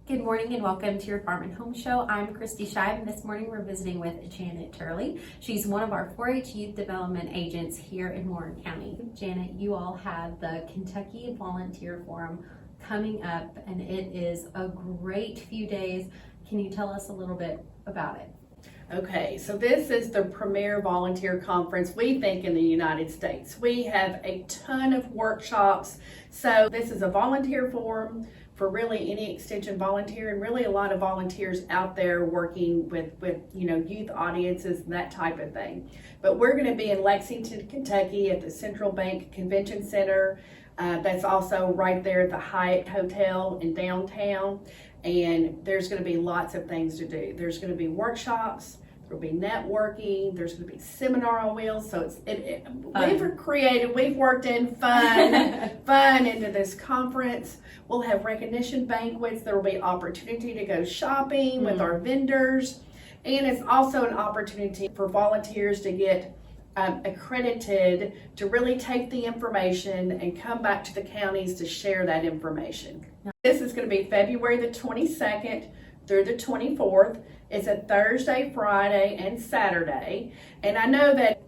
Good morning and welcome to your Farm and Home Show. I'm Kristi Shive, and this morning we're visiting with Janet Turley. She's one of our 4-H youth development agents here in Warren County. Janet, you all have the Kentucky Volunteer Forum coming up, and it is a great few days. Can you tell us a little bit about it? Okay, so this is the premier volunteer conference, we think, in the United States. We have a ton of workshops. So this is a volunteer forum for really any extension volunteer, and really a lot of volunteers out there working with youth audiences and that type of thing. But we're going to be in Lexington, Kentucky at the Central Bank Convention Center. That's also right there at the Hyatt Hotel in downtown. And there's going to be lots of things to do. There's going to be workshops, there'll be networking, there's going to be seminar on wheels. So we've worked in fun into this conference. We'll have recognition banquets. There will be opportunity to go shopping with our vendors. And it's also an opportunity for volunteers to get accredited to really take the information and come back to the counties to share that information. This is going to be February the 22nd through the 24th. It's a Thursday, Friday, and Saturday. And I know that,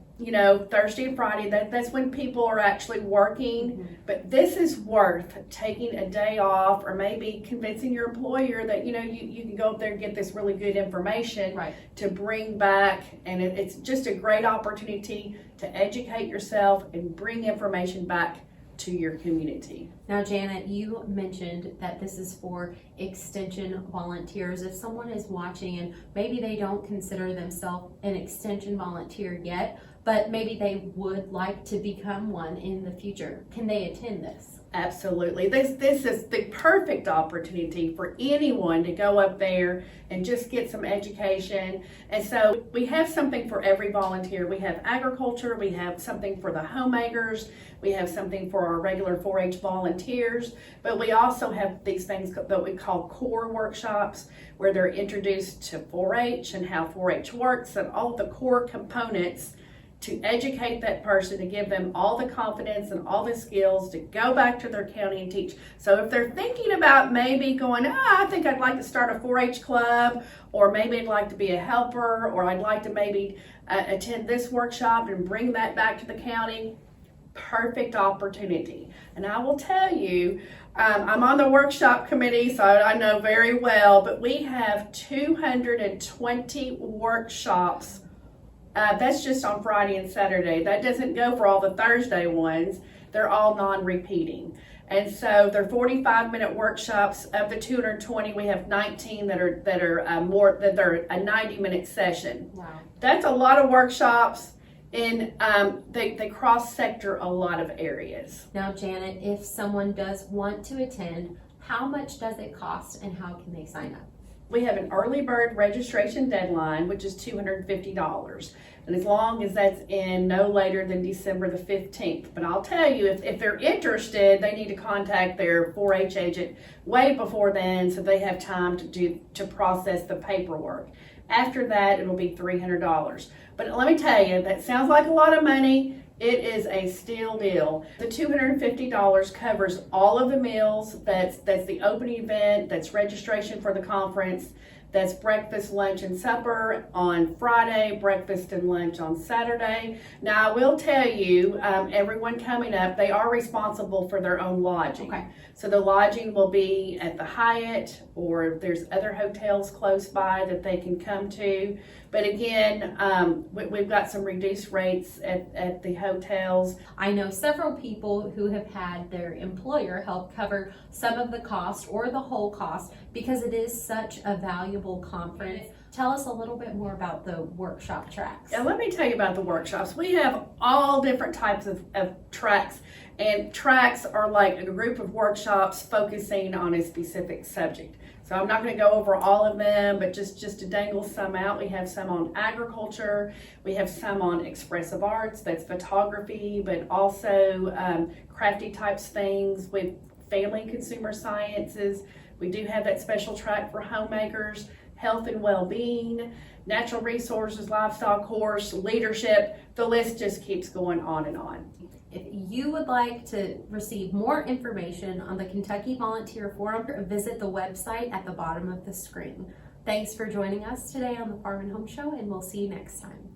Thursday and Friday, that's when people are actually working. But this is worth taking a day off, or maybe convincing your employer that, you can go up there and get this really good information to bring back. And it's just a great opportunity to educate yourself and bring information back to your community. Now, Janet, you mentioned that this is for extension volunteers. If someone is watching and maybe they don't consider themselves an extension volunteer yet, but maybe they would like to become one in the future, can they attend this? Absolutely. This is the perfect opportunity for anyone to go up there and just get some education. And so we have something for every volunteer. We have agriculture, we have something for the homemakers, we have something for our regular 4-H volunteers, but we also have these things that we call core workshops, where they're introduced to 4-H and how 4-H works and all the core components to educate that person, to give them all the confidence and all the skills to go back to their county and teach. So if they're thinking about maybe going, I think I'd like to start a 4-H club, or maybe I'd like to be a helper, or I'd like to maybe attend this workshop and bring that back to the county, perfect opportunity. And I will tell you, I'm on the workshop committee, so I know very well, but we have 220 workshops. That's just on Friday and Saturday. That doesn't go for all the Thursday ones. They're all non-repeating. And so they're 45-minute workshops. Of the 220, we have 19 that are they're a 90-minute session. Wow. That's a lot of workshops, and they cross-sector a lot of areas. Now, Janet, if someone does want to attend, how much does it cost and how can they sign up? We have an early bird registration deadline, which is $250. And as long as that's in no later than December the 15th. But I'll tell you, if they're interested, they need to contact their 4-H agent way before then, so they have time to process the paperwork. After that, it'll be $300. But let me tell you, that sounds like a lot of money. It is a steal deal. The $250 covers all of the meals. That's the opening event, that's registration for the conference, that's breakfast, lunch, and supper on Friday, breakfast and lunch on Saturday. Now, I will tell you, everyone coming up, they are responsible for their own lodging. Okay. So the lodging will be at the Hyatt, or there's other hotels close by that they can come to. But again, we've got some reduced rates at the hotels. I know several people who have had their employer help cover some of the cost or the whole cost, because it is such a valuable conference. Tell us a little bit more about the workshop tracks. Now, let me tell you about the workshops. We have all different types of tracks, and tracks are like a group of workshops focusing on a specific subject. So I'm not going to go over all of them, but just to dangle some out, we have some on agriculture, we have some on expressive arts, that's photography, but also crafty types things with family and consumer sciences. We do have that special track for homemakers, health and well-being, natural resources, livestock, horse, leadership. The list just keeps going on and on. If you would like to receive more information on the Kentucky Volunteer Forum, visit the website at the bottom of the screen. Thanks for joining us today on the Farm and Home Show, and we'll see you next time.